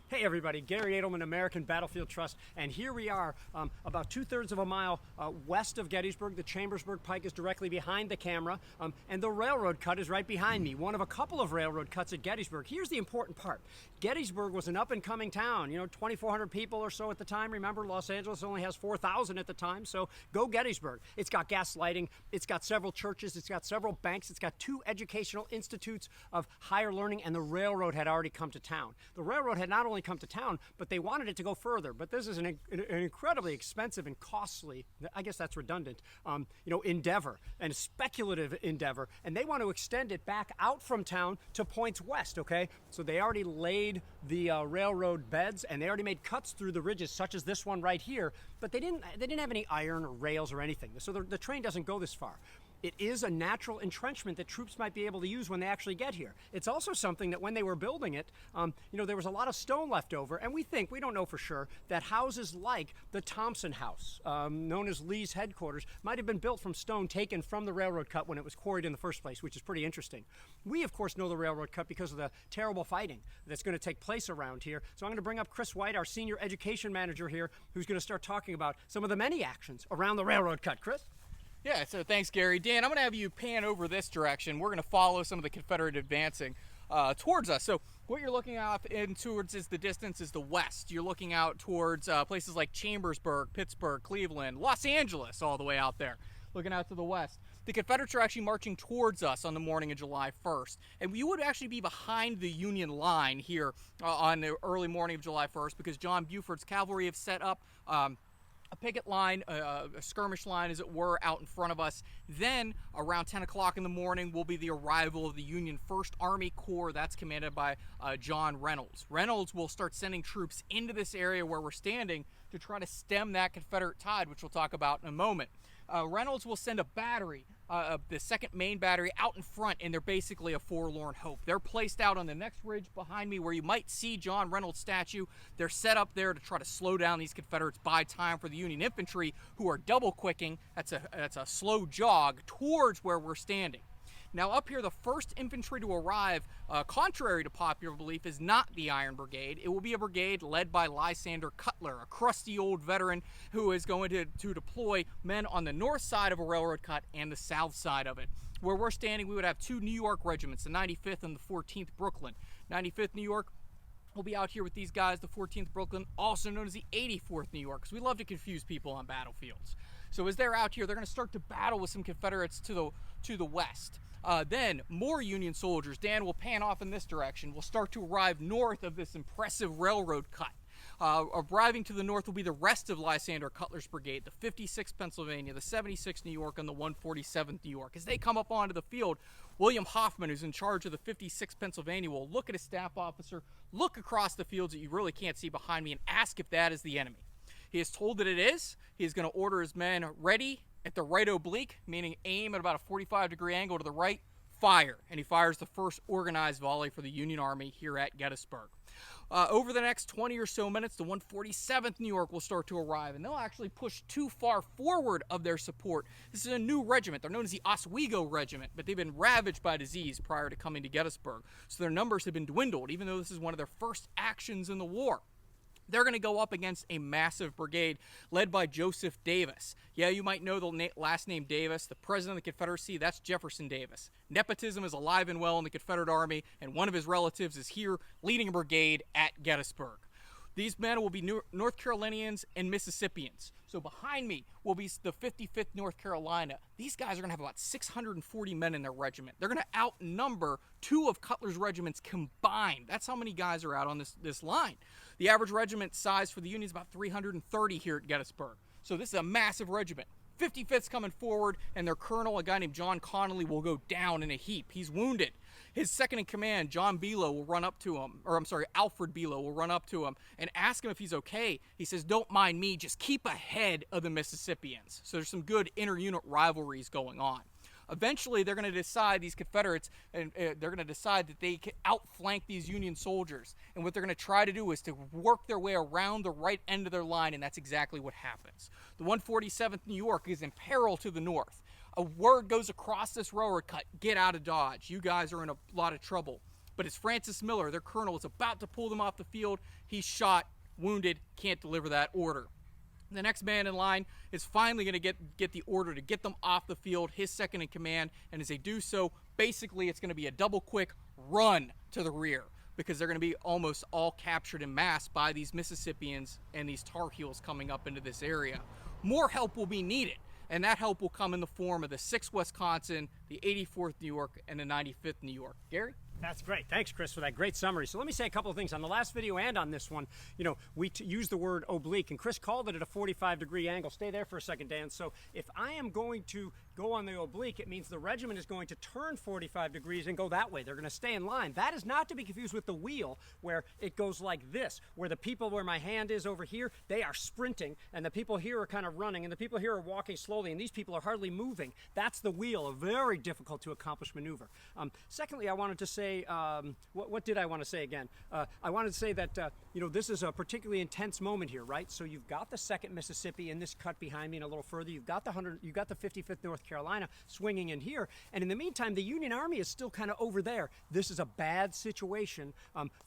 Hey everybody, Garry Adelman, American Battlefield Trust, and here we are about 2/3 of a mile west of Gettysburg. The Chambersburg Pike is directly behind the camera, and the railroad cut is right behind me, one of a couple of railroad cuts at Gettysburg. Here's the important part. Gettysburg was an up-and-coming town, 2,400 people or so at the time. Remember, Los Angeles only has 4,000 at the time, so go Gettysburg. It's got gas lighting, it's got several churches, it's got several banks, it's got 2 educational institutes of higher learning, and the railroad had already come to town. The railroad had not only come to town, but they wanted it to go further. But this is an incredibly expensive and costly, I guess that's redundant, endeavor, and speculative endeavor. And they want to extend it back out from town to points west, okay? So they already laid the railroad beds, and they already made cuts through the ridges, such as this one right here, but they didn't have any iron or rails or anything. So the train doesn't go this far. It is a natural entrenchment that troops might be able to use when they actually get here. It's also something that when they were building it, there was a lot of stone left over, and we don't know for sure, that houses like the Thompson House, known as Lee's headquarters, might have been built from stone taken from the railroad cut when it was quarried in the first place, which is pretty interesting. We, of course, know the railroad cut because of the terrible fighting that's going to take place around here. So I'm going to bring up Kris White, our senior education manager here, who's going to start talking about some of the many actions around the railroad cut. Kris? Yeah, so thanks, Garry. Dan, I'm going to have you pan over this direction. We're going to follow some of the Confederate advancing towards us. So what you're looking out in towards is the distance is the west. You're looking out towards places like Chambersburg, Pittsburgh, Cleveland, Los Angeles, all the way out there, looking out to the west. The Confederates are actually marching towards us on the morning of July 1st. And we would actually be behind the Union line here on the early morning of July 1st because John Buford's cavalry have set up a picket line, a skirmish line, as it were, out in front of us. Then, around 10 o'clock in the morning, will be the arrival of the Union 1st Army Corps. That's commanded by John Reynolds. Reynolds will start sending troops into this area where we're standing to try to stem that Confederate tide, which we'll talk about in a moment. Reynolds will send a battery, the 2nd Maine Battery, out in front, and they're basically a forlorn hope. They're placed out on the next ridge behind me where you might see John Reynolds' statue. They're set up there to try to slow down these Confederates, buy time for the Union infantry, who are double-quicking. That's a slow jog towards where we're standing. Now up here, the first infantry to arrive, contrary to popular belief, is not the Iron Brigade. It will be a brigade led by Lysander Cutler, a crusty old veteran who is going to deploy men on the north side of a railroad cut and the south side of it. Where we're standing, we would have 2 New York regiments, the 95th and the 14th Brooklyn. 95th New York will be out here with these guys, the 14th Brooklyn, also known as the 84th New York, because we love to confuse people on battlefields. So as they're out here, they're going to start to battle with some Confederates to the west. Then more Union soldiers, Dan will pan off in this direction, will start to arrive north of this impressive railroad cut. Arriving to the north will be the rest of Lysander Cutler's brigade, the 56th Pennsylvania, the 76th New York, and the 147th New York. As they come up onto the field, William Hoffman, who's in charge of the 56th Pennsylvania, will look at his staff officer, look across the fields that you really can't see behind me, and ask if that is the enemy. He is told that it is. He is going to order his men ready at the right oblique, meaning aim at about a 45-degree angle to the right, fire. And he fires the first organized volley for the Union Army here at Gettysburg. Over the next 20 or so minutes, the 147th New York will start to arrive, and they'll actually push too far forward of their support. This is a new regiment. They're known as the Oswego Regiment, but they've been ravaged by disease prior to coming to Gettysburg, so their numbers have been dwindled, even though this is one of their first actions in the war. They're going to go up against a massive brigade led by Joseph Davis. Yeah, you might know the last name Davis. The president of the Confederacy, that's Jefferson Davis. Nepotism is alive and well in the Confederate Army, and one of his relatives is here leading a brigade at Gettysburg. These men will be North Carolinians and Mississippians. So behind me will be the 55th North Carolina. These guys are going to have about 640 men in their regiment. They're going to outnumber 2 of Cutler's regiments combined. That's how many guys are out on this line. The average regiment size for the Union is about 330 here at Gettysburg. So this is a massive regiment. 55th's coming forward, and their colonel, a guy named John Connolly, will go down in a heap. He's wounded. His second in command, Alfred Below, will run up to him and ask him if he's okay. He says, "Don't mind me, just keep ahead of the Mississippians." So there's some good inter-unit rivalries going on. Eventually, they're going to decide, these Confederates, and they're going to decide that they can outflank these Union soldiers. And what they're going to try to do is to work their way around the right end of their line, and that's exactly what happens. The 147th New York is in peril to the north. A word goes across this railroad cut, get out of Dodge. You guys are in a lot of trouble. but it's Francis Miller, their colonel, is about to pull them off the field. He's shot, wounded, can't deliver that order. The next man in line is finally going to get the order to get them off the field, his second in command, and as they do so, basically it's going to be a double quick run to the rear, because they're going to be almost all captured in mass by these Mississippians and these Tar Heels coming up into this area. More help will be needed, and that help will come in the form of the 6th Wisconsin, the 84th New York, and the 95th New York. Gary? That's great. Thanks, Kris, for that great summary. So let me say a couple of things. On the last video and on this one, we used the word oblique, and Kris called it at a 45-degree angle. Stay there for a second, Dan. So if I am going to go on the oblique, it means the regiment is going to turn 45 degrees and go that way. They're going to stay in line. That is not to be confused with the wheel, where it goes like this, where the people where my hand is over here, they are sprinting, and the people here are kind of running, and the people here are walking slowly, and these people are hardly moving. That's the wheel, a very difficult to accomplish maneuver. Secondly, I wanted to say, what did I want to say again? I wanted to say that, this is a particularly intense moment here, right? So you've got the 2nd Mississippi in this cut behind me and a little further. You've got the 55th North Carolina swinging in here. And in the meantime, the Union Army is still kind of over there. This is a bad situation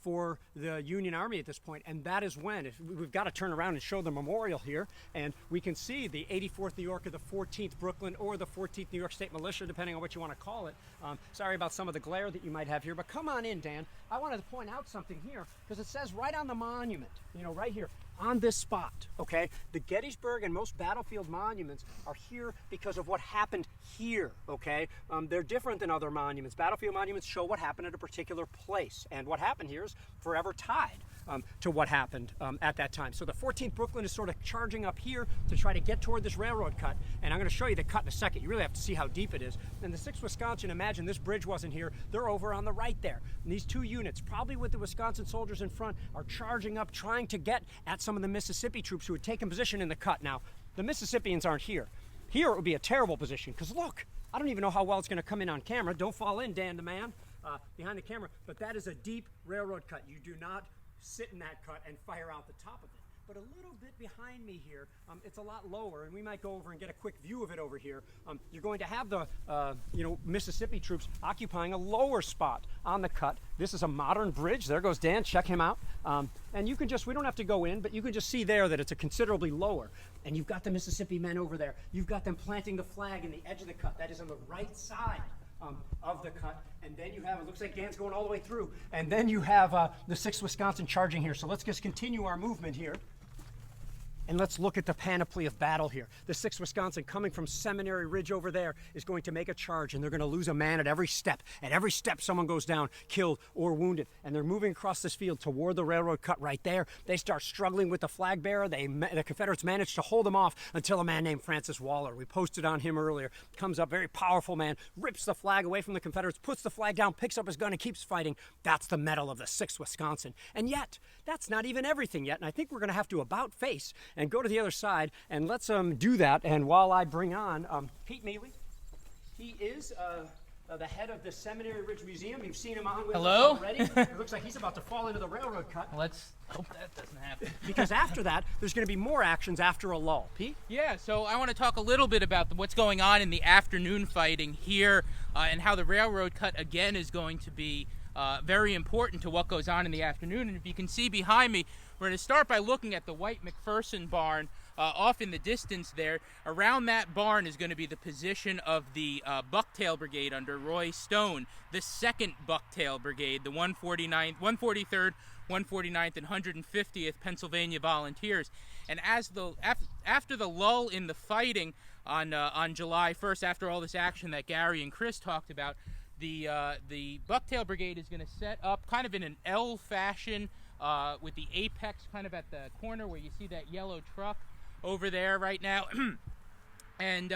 for the Union Army at this point. And that is when, we've got to turn around and show the memorial here. And we can see the 84th New York or the 14th Brooklyn or the 14th New York State Militia, depending on what you want to call it. Sorry about some of the glare that you might have here, but come on in, Dan. I wanted to point out something here, because it says right on the monument, right here, on this spot, okay? The Gettysburg and most battlefield monuments are here because of what happened here, okay? They're different than other monuments. Battlefield monuments show what happened at a particular place, and what happened here is forever tied to what happened at that time. So the 14th Brooklyn is sort of charging up here to try to get toward this railroad cut, and I'm going to show you the cut in a second. You really have to see how deep it is. And the 6th Wisconsin, imagine this bridge wasn't here. They're over on the right there. And these two units, probably with the Wisconsin soldiers in front, are charging up, trying to get at some of the Mississippi troops who had taken position in the cut. Now, the Mississippians aren't here. Here it would be a terrible position, because look, I don't even know how well it's going to come in on camera. Don't fall in, Dan the man, behind the camera. But that is a deep railroad cut. You do not sit in that cut and fire out the top of it. But a little bit behind me here, it's a lot lower, and we might go over and get a quick view of it over here. You're going to have the Mississippi troops occupying a lower spot on the cut. This is a modern bridge. There goes Dan. Check him out. And you can just, we don't have to go in, but you can just see there that it's a considerably lower. And you've got the Mississippi men over there. You've got them planting the flag in the edge of the cut. That is on the right side of the cut. And then you have, it looks like Dan's going all the way through. And then you have the 6th Wisconsin charging here. So let's just continue our movement here. And let's look at the panoply of battle here. The 6th Wisconsin, coming from Seminary Ridge over there, is going to make a charge, and they're going to lose a man at every step. At every step, someone goes down, killed or wounded. And they're moving across this field toward the railroad cut right there. They start struggling with the flag bearer. The Confederates manage to hold them off until a man named Francis Waller, we posted on him earlier, comes up, very powerful man, rips the flag away from the Confederates, puts the flag down, picks up his gun, and keeps fighting. That's the medal of the 6th Wisconsin. And yet, that's not even everything yet. And I think we're going to have to about face and go to the other side, and let's do that. And while I bring on Pete Miele, he is the head of the Seminary Ridge Museum. You've seen him on with us already. It looks like he's about to fall into the railroad cut. Let's hope that doesn't happen. Because after that, there's going to be more actions after a lull. Pete? Yeah, so I want to talk a little bit about what's going on in the afternoon fighting here, and how the railroad cut again is going to be very important to what goes on in the afternoon. And if you can see behind me, we're going to start by looking at the White McPherson barn off in the distance there. Around that barn is going to be the position of the Bucktail Brigade under Roy Stone, the 2nd Bucktail Brigade, the 149th, 143rd, 149th, and 150th Pennsylvania Volunteers. And after the lull in the fighting on July 1st, after all this action that Garry and Kris talked about, the Bucktail Brigade is going to set up kind of in an L fashion, with the apex kind of at the corner where you see that yellow truck over there right now. And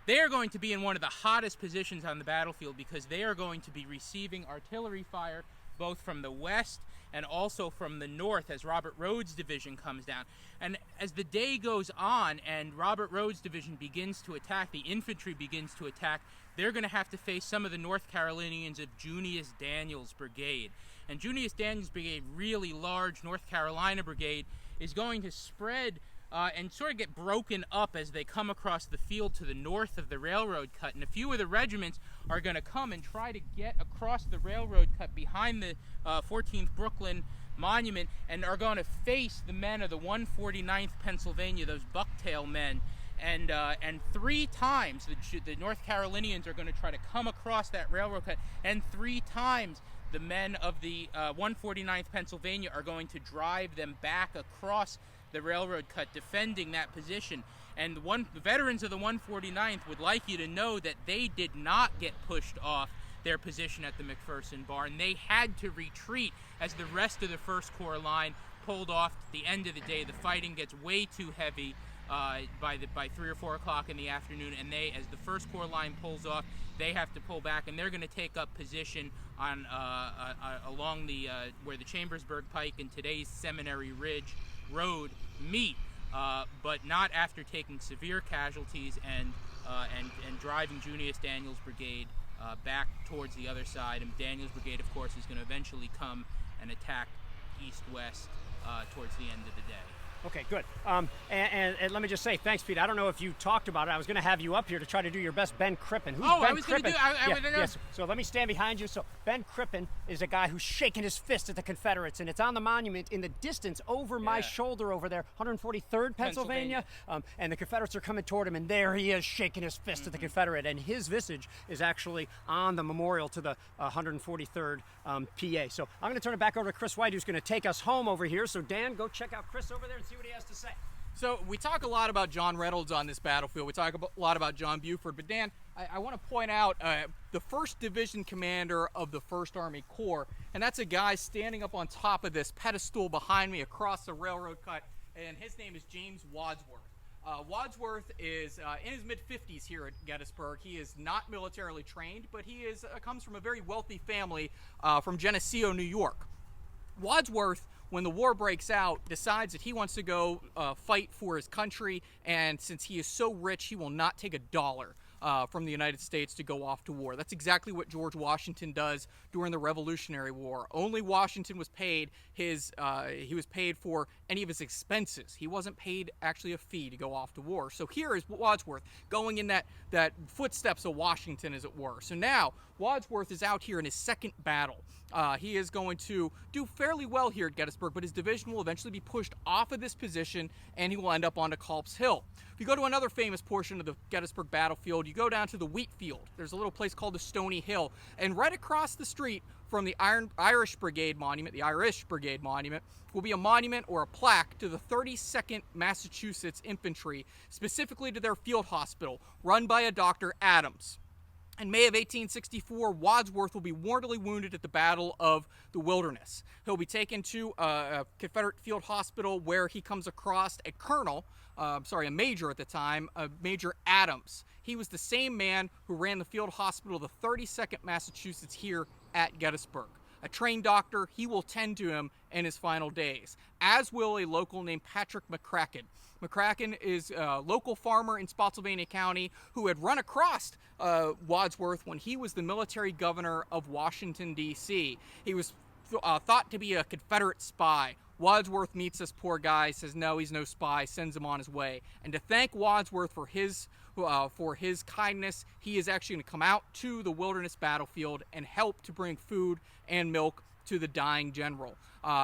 they are going to be in one of the hottest positions on the battlefield, because they are going to be receiving artillery fire both from the west and also from the north as Robert Rhodes' division comes down. And as the day goes on and Robert Rhodes' division begins to attack, the infantry begins to attack, they're going to have to face some of the North Carolinians of Junius Daniels' brigade. And Junius Daniels' brigade, really large North Carolina brigade, is going to spread and sort of get broken up as they come across the field to the north of the railroad cut. And a few of the regiments are going to come and try to get across the railroad cut behind the 14th Brooklyn Monument, and are going to face the men of the 149th Pennsylvania, those bucktail men. And 3 times the North Carolinians are going to try to come across that railroad cut, and 3 times the men of the 149th Pennsylvania are going to drive them back across the railroad cut, defending that position. And the veterans of the 149th would like you to know that they did not get pushed off their position at the McPherson Barn. They had to retreat as the rest of the First Corps line pulled off. At the end of the day, the fighting gets way too heavy by 3 or 4 o'clock in the afternoon, and as the First Corps line pulls off, they have to pull back, and they're going to take up position on along the where the Chambersburg Pike and today's Seminary Ridge Road meet, but not after taking severe casualties and driving Junius Daniels' brigade back towards the other side. And Daniels' brigade, of course, is going to eventually come and attack east-west towards the end of the day. Okay, good. And let me just say, thanks, Pete. I don't know if you talked about it. I was going to have you up here to try to do your best Ben Crippen. Who's Ben I was going to do. Yes. So let me stand behind you. So Ben Crippen is a guy who's shaking his fist at the Confederates, and it's on the monument in the distance over my shoulder over there, 143rd Pennsylvania. And the Confederates are coming toward him, and there he is shaking his fist at the Confederate, and his visage is actually on the memorial to the 143rd PA. So I'm going to turn it back over to Kris White, who's going to take us home over here. So Dan, go check out Kris over there and see what he has to say. So we talk a lot about John Reynolds on this battlefield. We talk a lot about John Buford. But Dan, I want to point out the 1st Division commander of the 1st Army Corps, and that's a guy standing up on top of this pedestal behind me across the railroad cut, and his name is James Wadsworth. Wadsworth is in his mid-50s here at Gettysburg. He is not militarily trained, but he comes from a very wealthy family from Geneseo, New York. Wadsworth, when the war breaks out, decides that he wants to go fight for his country, and since he is so rich, he will not take a dollar from the United States to go off to war. That's exactly what George Washington does during the Revolutionary War. Only Washington was paid he was paid for any of his expenses. He wasn't paid actually a fee to go off to war. So here is Wadsworth going in that footsteps of Washington, as it were. So now Wadsworth is out here in his 2nd battle. He is going to do fairly well here at Gettysburg, but his division will eventually be pushed off of this position, and he will end up onto Culp's Hill. If you go to another famous portion of the Gettysburg battlefield, you go down to the wheat field. There's a little place called the Stony Hill, and right across the street from the Irish Brigade Monument, will be a monument or a plaque to the 32nd Massachusetts Infantry, specifically to their field hospital, run by a Dr. Adams. In May of 1864, Wadsworth will be mortally wounded at the Battle of the Wilderness. He'll be taken to a Confederate field hospital where he comes across a major at the time, Major Adams. He was the same man who ran the field hospital, the 32nd Massachusetts, here at Gettysburg. A trained doctor, he will tend to him in his final days, as will a local named Patrick McCracken. McCracken is a local farmer in Spotsylvania County who had run across Wadsworth when he was the military governor of Washington, D.C. He was thought to be a Confederate spy. Wadsworth meets this poor guy, says no, he's no spy, sends him on his way. And to thank Wadsworth for his kindness, he is actually going to come out to the Wilderness battlefield and help to bring food and milk to the dying general.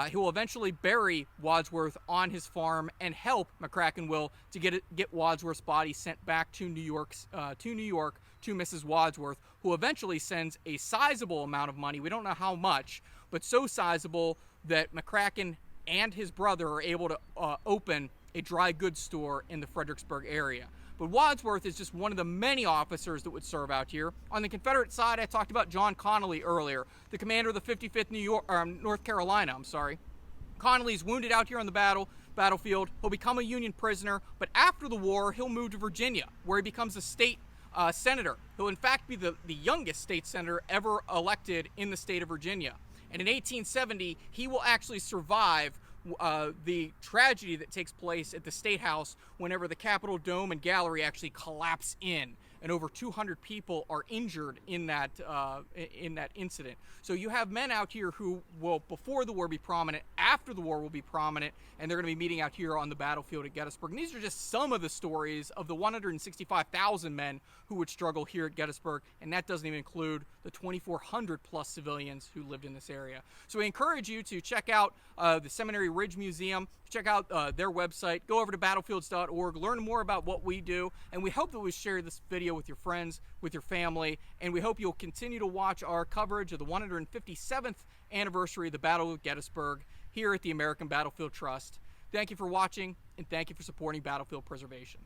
He will eventually bury Wadsworth on his farm and help McCracken to get Wadsworth's body sent back to New York to Mrs. Wadsworth, who eventually sends a sizable amount of money. We don't know how much, but so sizable that McCracken and his brother are able to open a dry goods store in the Fredericksburg area. But Wadsworth is just one of the many officers that would serve out here. On the Confederate side, I talked about John Connolly earlier, the commander of the 55th North Carolina. Connolly's wounded out here on the battlefield. He'll become a Union prisoner, but after the war, he'll move to Virginia, where he becomes a state senator. He'll in fact be the youngest state senator ever elected in the state of Virginia. And in 1870, he will actually survive the tragedy that takes place at the State House whenever the Capitol Dome and Gallery actually collapse in. and over 200 people are injured in that incident. So you have men out here who will, before the war, be prominent, after the war will be prominent, and they're going to be meeting out here on the battlefield at Gettysburg. And these are just some of the stories of the 165,000 men who would struggle here at Gettysburg, and that doesn't even include the 2,400 plus civilians who lived in this area. So we encourage you to check out the Seminary Ridge Museum, check out their website, go over to battlefields.org, learn more about what we do, and we hope that we share this video with your friends, with your family, and we hope you'll continue to watch our coverage of the 157th anniversary of the Battle of Gettysburg here at the American Battlefield Trust. Thank you for watching, and thank you for supporting battlefield preservation.